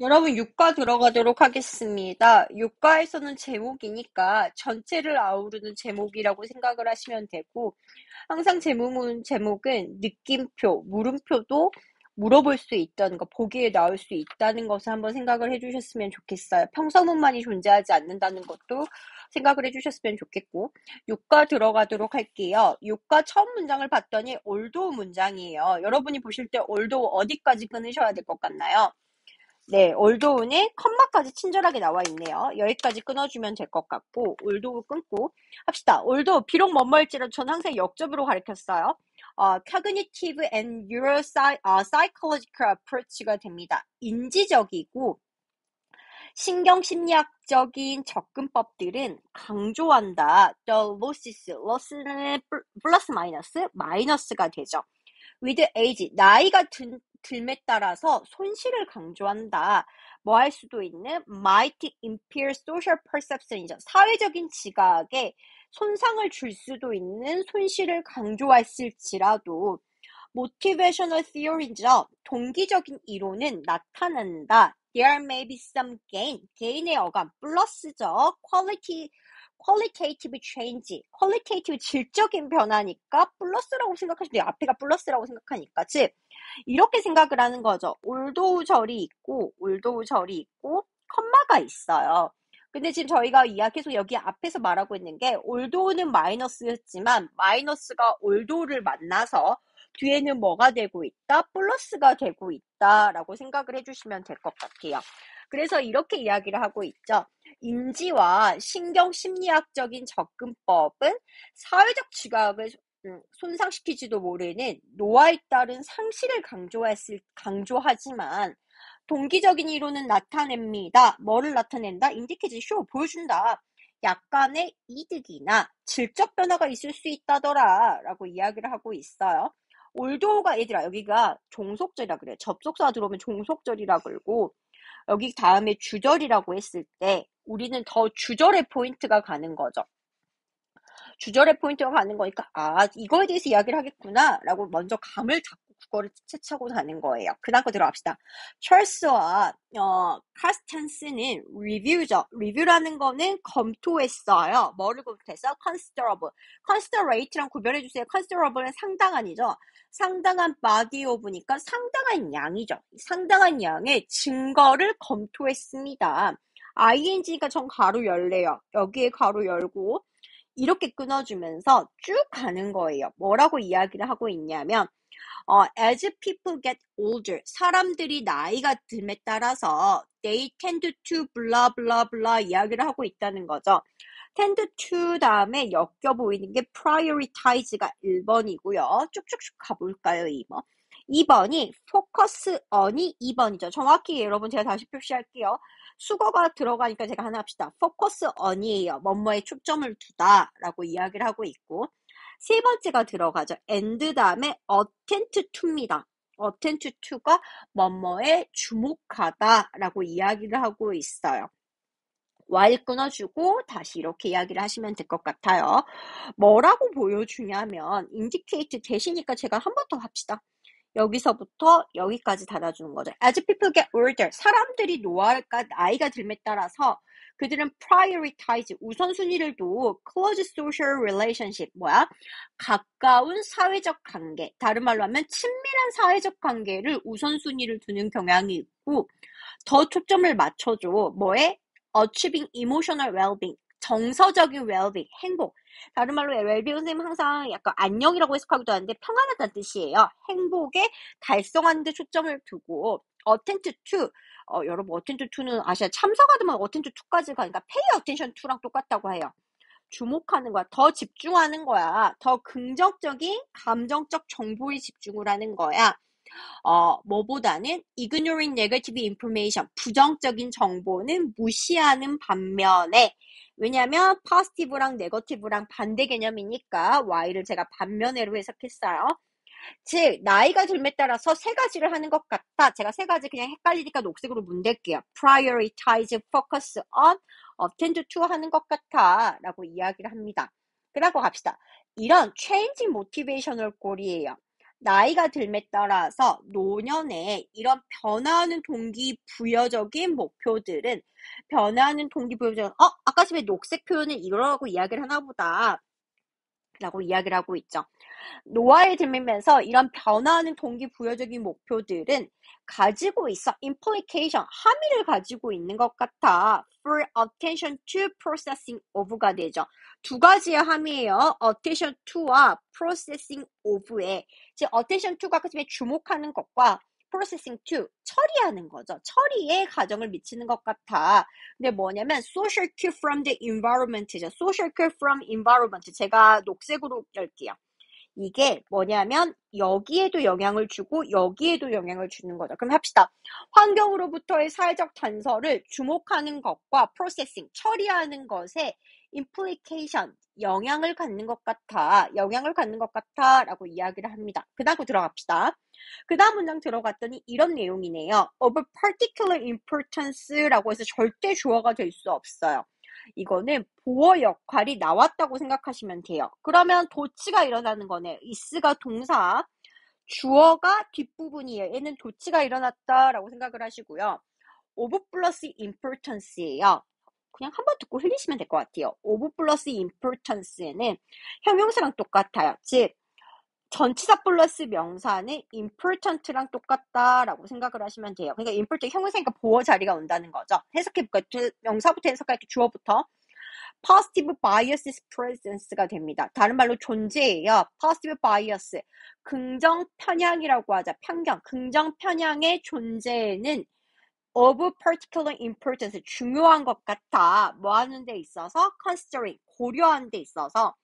여러분, 유가 들어가도록 하겠습니다. 유가에서는 제목이니까 전체를 아우르는 제목이라고 생각을 하시면 되고, 항상 제목은 느낌표, 물음표도 물어볼 수 있다는 거, 보기에 나올 수 있다는 것을 한번 생각을 해주셨으면 좋겠어요. 평서문만이 존재하지 않는다는 것도 생각을 해주셨으면 좋겠고, 유가 들어가도록 할게요. 유가 처음 문장을 봤더니 올도 문장이에요. 여러분이 보실 때 올도 어디까지 끊으셔야 될 것 같나요? 네, 올도우는 컴마까지 친절하게 나와 있네요. 여기까지 끊어주면 될 것 같고, 올도우 끊고 합시다. 올도우 비록 뭐뭐일지라도 전 항상 역접으로 가르쳤어요. cognitive and psychological approach가 됩니다. 인지적이고 신경심리학적인 접근법들은 강조한다. The loss는 플러스 마이너스가 되죠. with age, 나이가 들에 따라서 손실을 강조한다. 뭐 할 수도 있는 might impair social perception이죠. 사회적인 지각에 손상을 줄 수도 있는 손실을 강조했을지라도 motivational theory죠. 동기적인 이론은 나타난다. There may be some gain. gain의 어감 플러스죠. qualitative change. qualitative 질적인 변화니까 플러스라고 생각하시면 돼요. 앞에가 플러스라고 생각하니까. 즉 이렇게 생각을 하는 거죠. 올도우 절이 있고 컴마가 있어요. 근데 지금 저희가 계속 여기 앞에서 말하고 있는 게 올도우는 마이너스였지만 마이너스가 올도우를 만나서 뒤에는 뭐가 되고 있다? 플러스가 되고 있다라고 생각을 해주시면 될 것 같아요. 그래서 이렇게 이야기를 하고 있죠. 인지와 신경심리학적인 접근법은 사회적 지각을 손상시키지도 모르는 노화에 따른 상실을 강조하지만 동기적인 이론은 나타냅니다. 뭐를 나타낸다? 인디케이트 쇼 보여준다. 약간의 이득이나 질적 변화가 있을 수 있다더라 라고 이야기를 하고 있어요. 올도가 얘들아 여기가 종속절이라 그래요. 접속사가 들어오면 종속절이라 그러고 여기 다음에 주절이라고 했을 때 우리는 더 주절의 포인트가 가는 거죠. 주절의 포인트가 가는 거니까 이거에 대해서 이야기를 하겠구나 라고 먼저 감을 잡고 국어를 채차고 가는 거예요. 그 다음 거 들어갑시다. 찰스와 카스탄스는 리뷰죠. 리뷰라는 거는 검토했어요. 뭐를 검토했어? considerable. considerate랑 구별해주세요. considerable은 상당한이죠. 상당한 body of니까 상당한 양이죠. 상당한 양의 증거를 검토했습니다. ing가 전 가로 열래요. 여기에 가로 열고 이렇게 끊어주면서 쭉 가는 거예요. 뭐라고 이야기를 하고 있냐면 as people get older, 사람들이 나이가 듦에 따라서 they tend to blah blah blah 이야기를 하고 있다는 거죠. tend to 다음에 엮여 보이는 게 prioritize가 1번이고요. 쭉쭉쭉 가볼까요, 2번? 2번이 focus on이 2번이죠. 정확히 여러분 제가 다시 표시할게요. 수거가 들어가니까 제가 하나 합시다. focus on이에요. 뭐뭐에 초점을 두다 라고 이야기를 하고 있고 세 번째가 들어가죠. and 다음에 attend to입니다. attend to가 뭐뭐에 주목하다 라고 이야기를 하고 있어요. while 끊어주고 다시 이렇게 이야기를 하시면 될 것 같아요. 뭐라고 보여주냐면 indicate 대시니까 제가 한 번 더 합시다. 여기서부터 여기까지 달아주는 거죠. As people get older, 사람들이 나이가 들에 따라서 그들은 prioritize, 우선순위를 두 close social relationship, 가까운 사회적 관계, 다른 말로 하면 친밀한 사회적 관계를 우선순위를 두는 경향이 있고 더 초점을 맞춰줘. achieving emotional well-being, 정서적인 well-being, 행복. 다른 말로 웰빙 선생님 항상 약간 안녕이라고 해석하기도 하는데 평안하다는 뜻이에요. 행복에 달성하는 데 초점을 두고 attend to 여러분 attend to는 아시아 참석하더만 attend to까지 가니까 pay attention to랑 똑같다고 해요. 주목하는 거야. 더 집중하는 거야. 더 긍정적인 감정적 정보에 집중을 하는 거야. 뭐보다는 ignoring negative information, 부정적인 정보는 무시하는 반면에 왜냐하면 positive랑 negative랑 반대 개념이니까 y를 제가 반면에로 해석했어요. 즉 나이가 들에 따라서 세 가지를 하는 것 같다. 제가 세 가지 그냥 헷갈리니까 녹색으로 문댈게요. prioritize, focus on, attend to 하는 것 같아 라고 이야기를 합니다. 그러고 갑시다. 이런 change motivational goal이에요. 나이가 들에 따라서 노년에 이런 변화하는 동기부여적인 목표들은 아까 집에 녹색 표현을 이러라고 이야기를 하나 보다 라고 이야기를 하고 있죠. 노화에 들면서 이런 변화하는 동기부여적인 목표들은 가지고 있어 implication, 함의를 가지고 있는 것 같아. for attention to processing of가 되죠. 두 가지의 함의예요. attention to와 processing of에 즉 attention to가 그 집에 주목하는 것과 processing to 처리하는 거죠. 처리에 가정을 미치는 것 같아. 근데 뭐냐면 social cue from the environment죠. social cue from environment. 제가 녹색으로 열게요. 이게 뭐냐면 여기에도 영향을 주고 여기에도 영향을 주는 거죠. 그럼 합시다. 환경으로부터의 사회적 단서를 주목하는 것과 프로세싱, 처리하는 것에 implication, 영향을 갖는 것 같아 라고 이야기를 합니다. 그 다음 들어갑시다. 그 다음 문장 들어갔더니 이런 내용이네요. of particular importance라고 해서 절대 주어가 될 수 없어요. 이거는 보어 역할이 나왔다고 생각하시면 돼요. 그러면 도치가 일어나는 거네요. is가 동사, 주어가 뒷부분이에요. 얘는 도치가 일어났다라고 생각을 하시고요. of plus importance예요. 그냥 한번 듣고 흘리시면 될 것 같아요. of plus importance는 형용사랑 똑같아요. 즉 전치사 플러스 명사는 important랑 똑같다라고 생각을 하시면 돼요. 그러니까 important 형용사니까 보어 자리가 온다는 거죠. 해석해볼까요? 명사부터 해석할게요. 주어부터. positive bias presence가 됩니다. 다른 말로 존재예요. positive bias. 긍정 편향이라고 하자. 편견. 긍정 편향의 존재는 of particular importance. 중요한 것 같아. 뭐 하는 데 있어서? considering. 고려하는 데 있어서.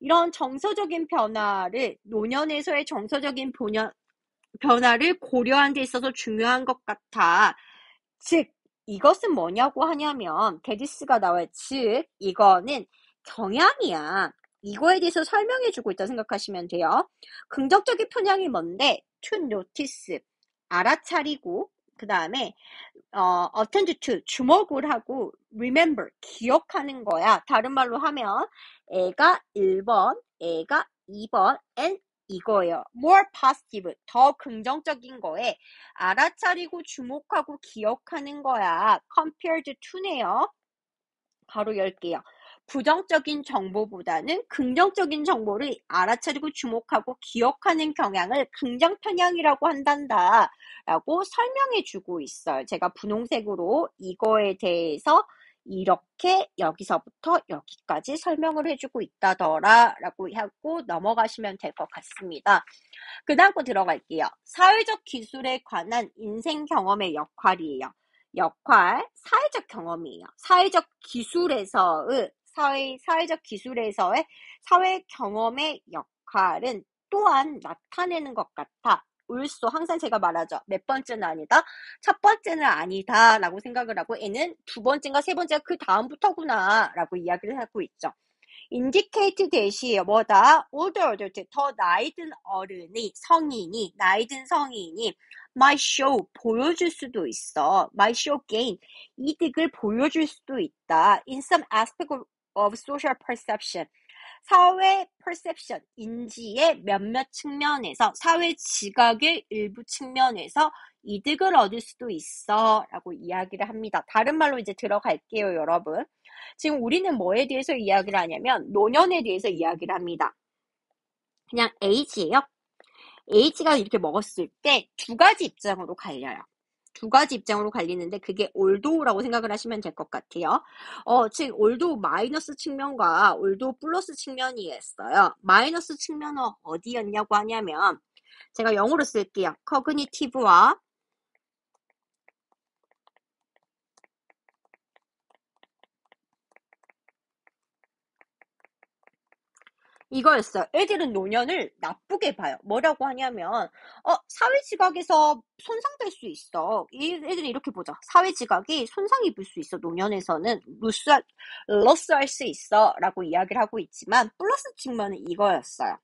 이런 정서적인 변화를 노년에서의 정서적인 변화를 고려하는 데 있어서 중요한 것 같아. 즉 이것은 뭐냐고 하냐면 데디스가 나와요. 즉 이거는 경향이야. 이거에 대해서 설명해주고 있다 생각하시면 돼요. 긍정적인 편향이 뭔데? to notice, 알아차리고 그 다음에 attend to, 주목을 하고 remember, 기억하는 거야. 다른 말로 하면 애가 1번, 애가 2번, and 이거예요. more positive, 더 긍정적인 거에 알아차리고 주목하고 기억하는 거야. compared to네요. 바로 열게요. 부정적인 정보보다는 긍정적인 정보를 알아차리고 주목하고 기억하는 경향을 긍정 편향이라고 한단다 라고 설명해 주고 있어요. 제가 분홍색으로 이거에 대해서 이렇게 여기서부터 여기까지 설명을 해주고 있다더라 라고 하고 넘어가시면 될 것 같습니다. 그 다음 거 들어갈게요. 사회적 기술에 관한 인생 경험의 역할이에요. 역할, 사회적 경험이에요. 사회적 기술에서의 사회 경험의 역할은 또한 나타내는 것 같아. 울소 항상 제가 말하죠. 몇 번째는 아니다. 첫 번째는 아니다 라고 생각을 하고 얘는 두 번째인가 세 번째가 그 다음부터구나 라고 이야기를 하고 있죠. indicate 대시 뭐다? older adult, 더 나이 든 어른이, 나이 든 성인이 might show, 보여줄 수도 있어. might show gain, 이득을 보여줄 수도 있다. in some aspect of social perception, 사회 perception, 인지의 몇몇 측면에서, 사회 지각의 일부 측면에서 이득을 얻을 수도 있어 라고 이야기를 합니다. 다른 말로 이제 들어갈게요, 여러분. 지금 우리는 뭐에 대해서 이야기를 하냐면 노년에 대해서 이야기를 합니다. 그냥 age예요. age가 이렇게 먹었을 때 두 가지 입장으로 갈려요. 두 가지 입장으로 갈리는데 그게 올도라고 생각을 하시면 될 것 같아요. 즉 올도 마이너스 측면과 올도 플러스 측면이 있어요. 마이너스 측면은 어디였냐고 하냐면 제가 영어로 쓸게요. cognitive와 이거였어요. 애들은 노년을 나쁘게 봐요. 뭐라고 하냐면 사회 지각에서 손상될 수 있어. 애들은 이렇게 보자. 사회 지각이 손상 입을 수 있어. 노년에서는 로스할 수 있어 라고 이야기를 하고 있지만 플러스 측면은 이거였어요.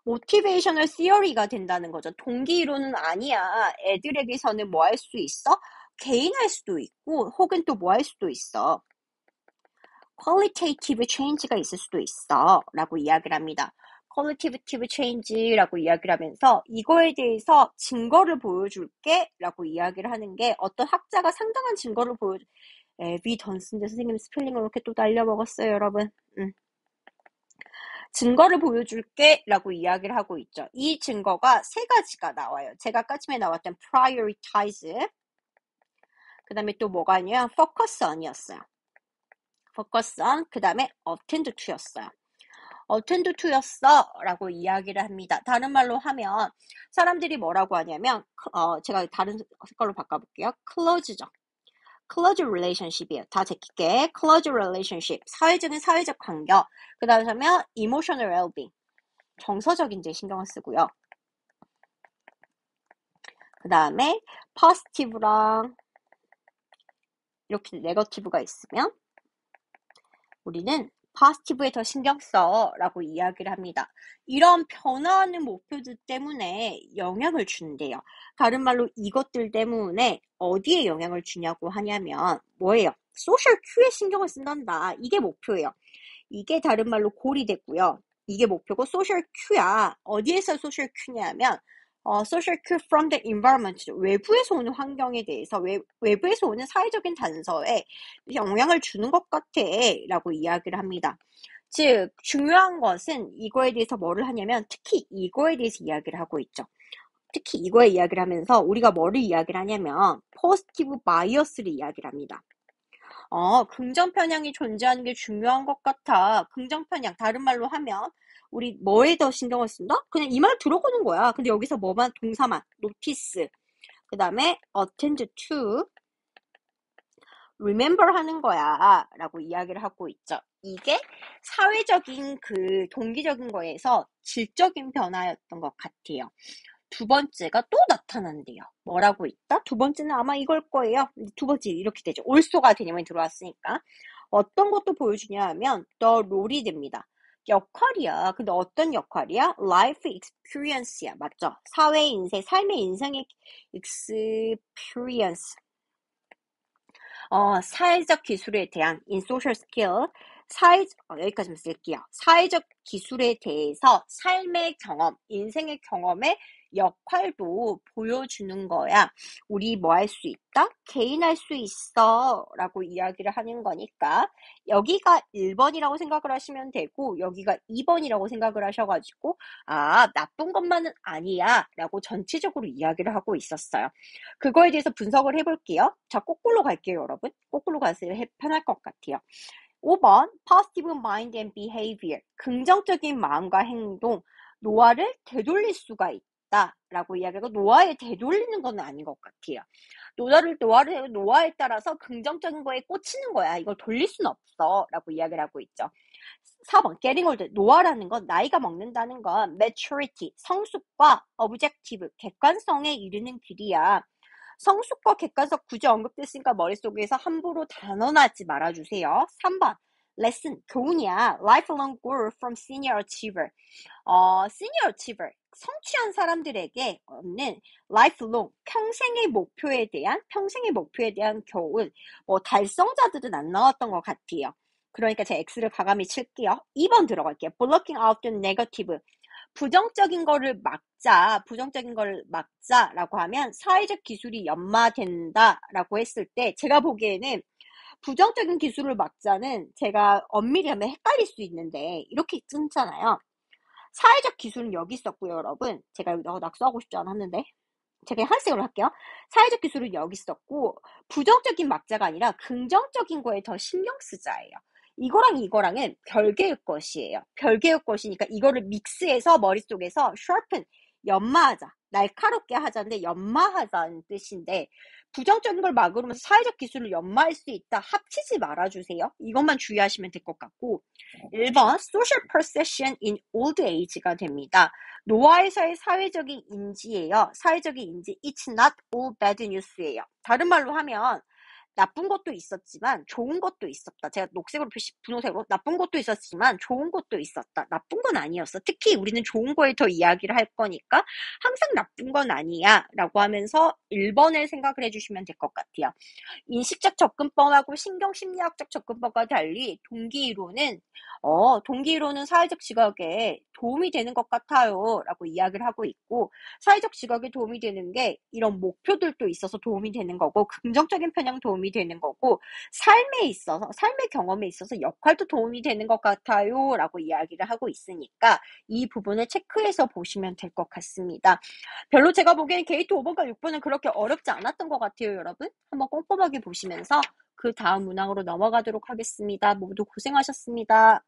모티베이셔널 시어리가 된다는 거죠. 동기 이론은 아니야. 애들에게서는 뭐 할 수 있어? 개인할 수도 있고 혹은 또 뭐 할 수도 있어. qualitative change가 있을 수도 있어 라고 이야기를 합니다. qualitative change라고 이야기를 하면서 이거에 대해서 증거를 보여줄게 라고 이야기를 하는 게 어떤 학자가 상당한 증거를 에비던스인데 선생님 스펠링을 이렇게 또 날려먹었어요 여러분. 증거를 보여줄게 라고 이야기를 하고 있죠. 이 증거가 세 가지가 나와요. 제가 아까 처음에 나왔던 prioritize, 그 다음에 또 뭐가 아니에요? focus on이었어요. focus on, 그 다음에 attend to였어요. attend to였어 라고 이야기를 합니다. 다른 말로 하면 사람들이 뭐라고 하냐면 제가 다른 색깔로 바꿔볼게요. close죠. close relationship이에요. 다 제낄게. close relationship. 사회적인 사회적 관계. 그 다음에 emotional well-being. 정서적인 데 신경을 쓰고요. 그 다음에 positive랑 이렇게 네거티브가 있으면 우리는 positive에 더 신경 써 라고 이야기를 합니다. 이런 변화하는 목표들 때문에 영향을 준대요. 다른 말로 이것들 때문에 어디에 영향을 주냐고 하냐면 뭐예요? 소셜 큐에 신경을 쓴단다. 이게 목표예요. 이게 다른 말로 골이 됐고요. 이게 목표고 소셜 큐야. 어디에서 소셜 큐냐면 social cue from the environment, 외부에서 오는 환경에 대해서 외부에서 오는 사회적인 단서에 영향을 주는 것 같아 라고 이야기를 합니다. 즉 중요한 것은 이거에 대해서 뭐를 하냐면 특히 이거에 대해서 이야기를 하고 있죠. 특히 이거에 이야기를 하면서 우리가 뭐를 이야기를 하냐면 positive bias를 이야기를 합니다. 긍정 편향이 존재하는 게 중요한 것 같아. 긍정 편향, 다른 말로 하면 우리 뭐에 더 신경을 쓴다? 그냥 이 말 들어보는 거야. 근데 여기서 뭐만 동사만, notice, 그 다음에 attend to, remember 하는 거야 라고 이야기를 하고 있죠. 이게 사회적인 그 동기적인 거에서 질적인 변화였던 것 같아요. 두 번째가 또 나타난대요. 뭐라고 있다? 두 번째는 아마 이걸 거예요. 두 번째 이렇게 되죠. 올소가 개념이 들어왔으니까. 어떤 것도 보여주냐 하면 the 롤이 됩니다. 역할이야. 근데 어떤 역할이야? life experience야. 맞죠? 사회 인생, 삶의 인생의 experience. 사회적 기술에 대한 in social skill, 여기까지만 쓸게요. 사회적 기술에 대해서 삶의 경험, 인생의 경험의 역할도 보여주는 거야. 우리 뭐 할 수 있다? 개인할 수 있어 라고 이야기를 하는 거니까 여기가 1번이라고 생각을 하시면 되고 여기가 2번이라고 생각을 하셔가지고 나쁜 것만은 아니야 라고 전체적으로 이야기를 하고 있었어요. 그거에 대해서 분석을 해볼게요. 자, 거꾸로 갈게요, 여러분. 거꾸로 가세요. 편할 것 같아요. 5번, positive mind and behavior. 긍정적인 마음과 행동. 노화를 되돌릴 수가 있다. 라고 이야기하고, 노화에 되돌리는 건 아닌 것 같아요. 노화에 따라서 긍정적인 거에 꽂히는 거야. 이걸 돌릴 순 없어. 라고 이야기를 하고 있죠. 4번, getting older. 노화라는 건 나이가 먹는다는 건 maturity, 성숙과 objective, 객관성에 이르는 길이야. 성숙과 객관성 굳이 언급됐으니까 머릿속에서 함부로 단언하지 말아주세요. 3번, lesson, 교훈이야. lifelong goal from senior achiever. senior achiever, 성취한 사람들에게 없는 lifelong, 평생의 목표에 대한 교훈. 달성자들은 안 나왔던 것 같아요. 그러니까 제가 X를 과감히 칠게요. 2번 들어갈게요. blocking out the negative. 부정적인 거를 막자라고 하면 사회적 기술이 연마된다라고 했을 때 제가 보기에는 부정적인 기술을 막자는 제가 엄밀히 하면 헷갈릴 수 있는데 이렇게 끊잖아요. 사회적 기술은 여기 있었고요, 여러분. 제가 여기다가 낙서하고 싶지 않았는데 제가 하나씩으로 할게요. 사회적 기술은 여기 있었고 부정적인 막자가 아니라 긍정적인 거에 더 신경 쓰자예요. 이거랑은 별개의 것이에요. 별개의 것이니까 이거를 믹스해서 머릿속에서 sharpen, 연마하자, 날카롭게 하자인데 연마하자는 뜻인데 부정적인 걸 막으면서 사회적 기술을 연마할 수 있다. 합치지 말아주세요. 이것만 주의하시면 될 것 같고 1번 social perception in old age가 됩니다. 노화에서의 사회적인 인지예요. 사회적인 인지, it's not all bad news예요. 다른 말로 하면 나쁜 것도 있었지만 좋은 것도 있었다. 제가 녹색으로 분홍색으로 나쁜 것도 있었지만 좋은 것도 있었다. 나쁜 건 아니었어. 특히 우리는 좋은 거에 더 이야기를 할 거니까 항상 나쁜 건 아니야 라고 하면서 1번을 생각을 해주시면 될 것 같아요. 인식적 접근법하고 신경심리학적 접근법과 달리 동기이론은 사회적 지각에 도움이 되는 것 같아요 라고 이야기를 하고 있고, 사회적 지각에 도움이 되는 게 이런 목표들도 있어서 도움이 되는 거고, 긍정적인 편향 도움이 되는 거고, 삶의 경험에 있어서 역할도 도움이 되는 것 같아요 라고 이야기를 하고 있으니까 이 부분을 체크해서 보시면 될 것 같습니다. 별로 제가 보기엔 게이트 5번과 6번은 그렇게 어렵지 않았던 것 같아요, 여러분. 한번 꼼꼼하게 보시면서 그 다음 문항으로 넘어가도록 하겠습니다. 모두 고생하셨습니다.